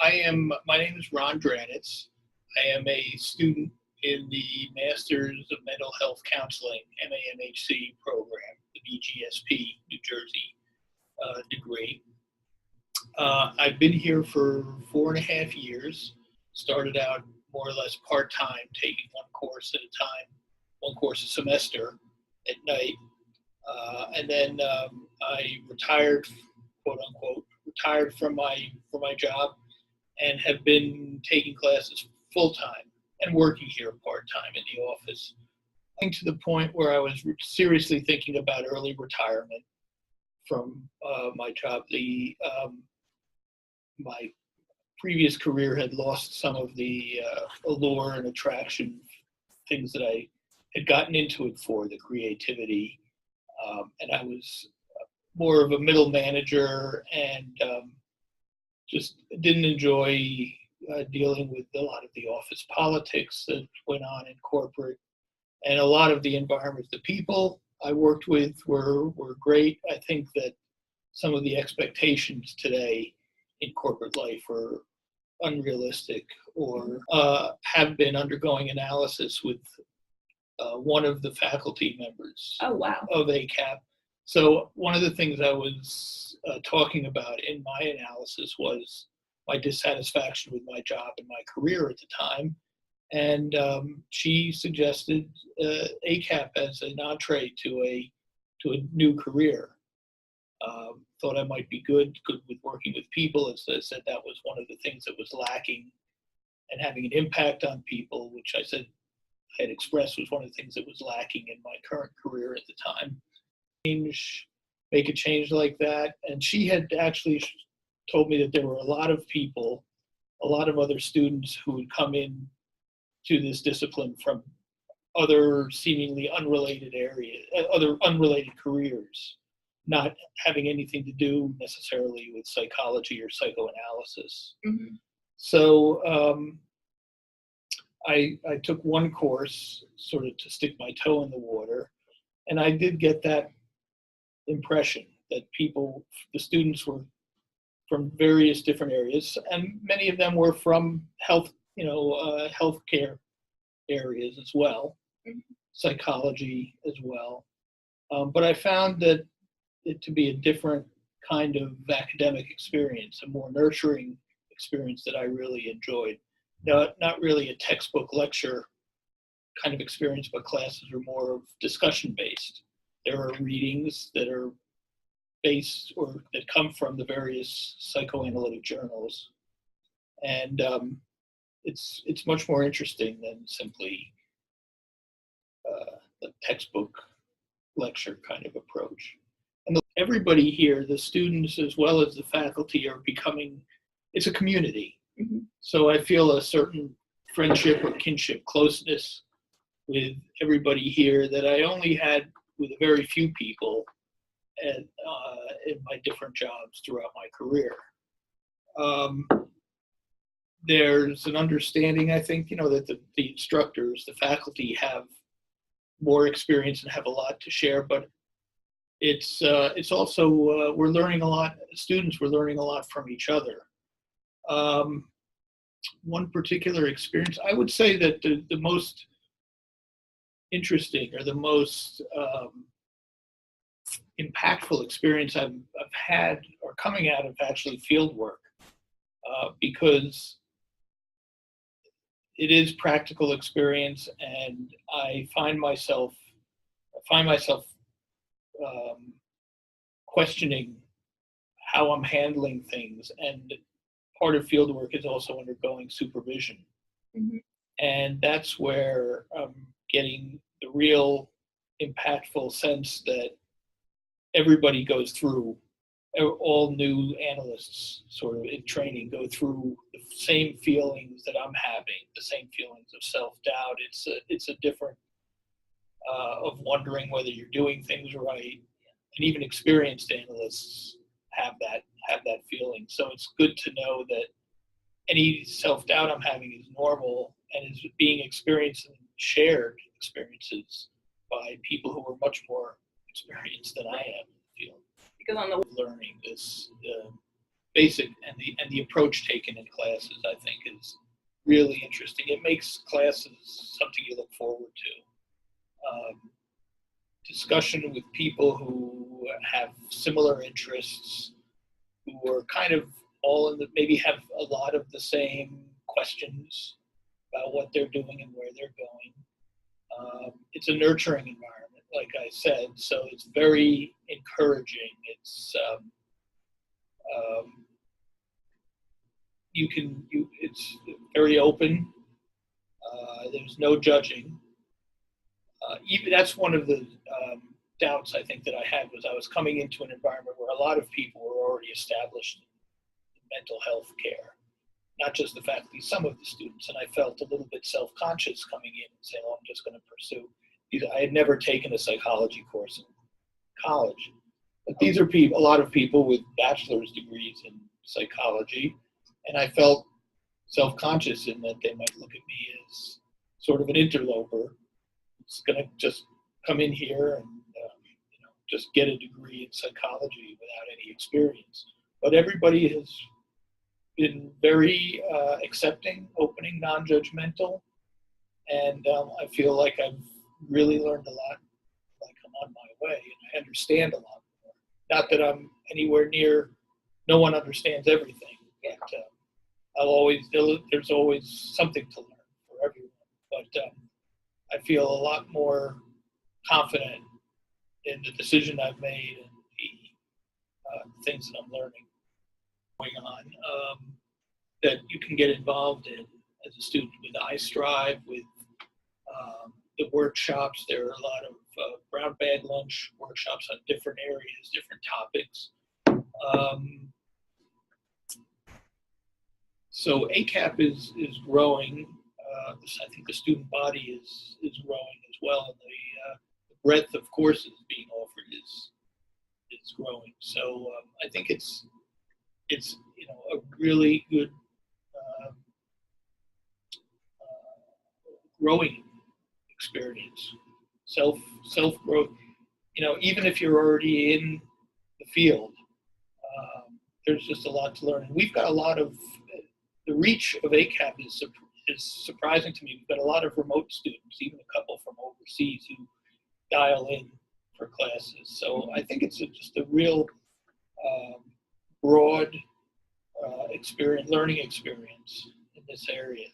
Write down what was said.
My name is Ron Dranetz. I am a student in the Masters of Mental Health Counseling, MAMHC program, the BGSP, New Jersey degree. I've been here for 4.5 years, started out more or less part-time, taking one course at a time, one course a semester at night. And then I retired, quote unquote, retired from my job and have been taking classes full-time and working here part-time in the office. To the point where I was seriously thinking about early retirement from my job. My previous career had lost some of the allure and attraction, things that I had gotten into it for, the creativity. And I was more of a middle manager and just didn't enjoy dealing with a lot of the office politics that went on in corporate. And a lot of the environment, the people I worked with were great. I think that some of the expectations today in corporate life are unrealistic or have been undergoing analysis with one of the faculty members of ACAP. So one of the things I was talking about in my analysis was my dissatisfaction with my job and my career at the time. And she suggested ACAP as an entree to a new career. Thought I might be good with working with people. As I said, that was one of the things that was lacking, and having an impact on people, which I said I had expressed was one of the things that was lacking in my current career at the time. Make a change like that. And she had actually told me that there were a lot of people, a lot of other students who would come in to this discipline from other seemingly unrelated areas, other unrelated careers, not having anything to do necessarily with psychology or psychoanalysis. Mm-hmm. So I took one course sort of to stick my toe in the water, and I did get that impression that the students were from various different areas, and many of them were from healthcare areas as well, mm-hmm. Psychology as well. But I found that it to be a different kind of academic experience, a more nurturing experience that I really enjoyed. Not really a textbook lecture kind of experience, but classes are more of discussion based. There are readings that are based or that come from the various psychoanalytic journals. And it's much more interesting than simply the textbook lecture kind of approach. And everybody here, the students as well as the faculty, are becoming, it's a community. Mm-hmm. So I feel a certain friendship or kinship, closeness with everybody here that I only had with a very few people in my different jobs throughout my career. There's an understanding, I think, that the instructors, the faculty have more experience and have a lot to share, but it's also, we're learning a lot, students, we're learning a lot from each other. One particular experience, I would say that the most interesting or the most impactful experience I've had or coming out of actually field work, because it is practical experience, and I find myself questioning how I'm handling things, and part of field work is also undergoing supervision. Mm-hmm. And that's where I'm getting the real impactful sense that everybody goes through, all new analysts sort of in training go through the same feelings that I'm having, the same feelings of self-doubt. It's a different of wondering whether you're doing things right, and even experienced analysts have that feeling. So it's good to know that any self-doubt I'm having is normal and is being experienced and shared experiences by people who are much more experienced than I am in the field. Because on the learning this basic, and the approach taken in classes, I think, is really interesting. It makes classes something you look forward to. Discussion with people who have similar interests, who are kind of all in the, maybe have a lot of the same questions about what they're doing and where they're going. It's a nurturing environment, like I said, so it's very encouraging. It's it's very open. There's no judging. Even that's one of the doubts I think that I had, was I was coming into an environment where a lot of people were already established in mental health care, not just the faculty, some of the students, and I felt a little bit self-conscious coming in and saying, "Oh, I'm just going to pursue." I had never taken a psychology course in college, but these are people, a lot of people with bachelor's degrees in psychology, and I felt self-conscious in that they might look at me as sort of an interloper. It's going to just come in here and just get a degree in psychology without any experience. But everybody has been very accepting, opening, non-judgmental, and I feel like I've really learned a lot. Like I'm on my way, and I understand a lot more. Not that I'm anywhere near. No one understands everything. But there's always something to learn for everyone. But I feel a lot more confident in the decision I've made and the things that I'm learning going on, that you can get involved in as a student with iStrive, with the workshops. There are a lot of brown bag lunch workshops on different areas, different topics. So ACAP is growing. I think the student body is growing as well, and the breadth of courses being offered is growing. So I think it's a really good growing experience, self growth. Even if you're already in the field, there's just a lot to learn. And we've got a lot of the reach of ACAP is surprising to me. We've got a lot of remote students, even a couple from overseas, who dial in for classes. So I think it's just a real broad learning experience in this area.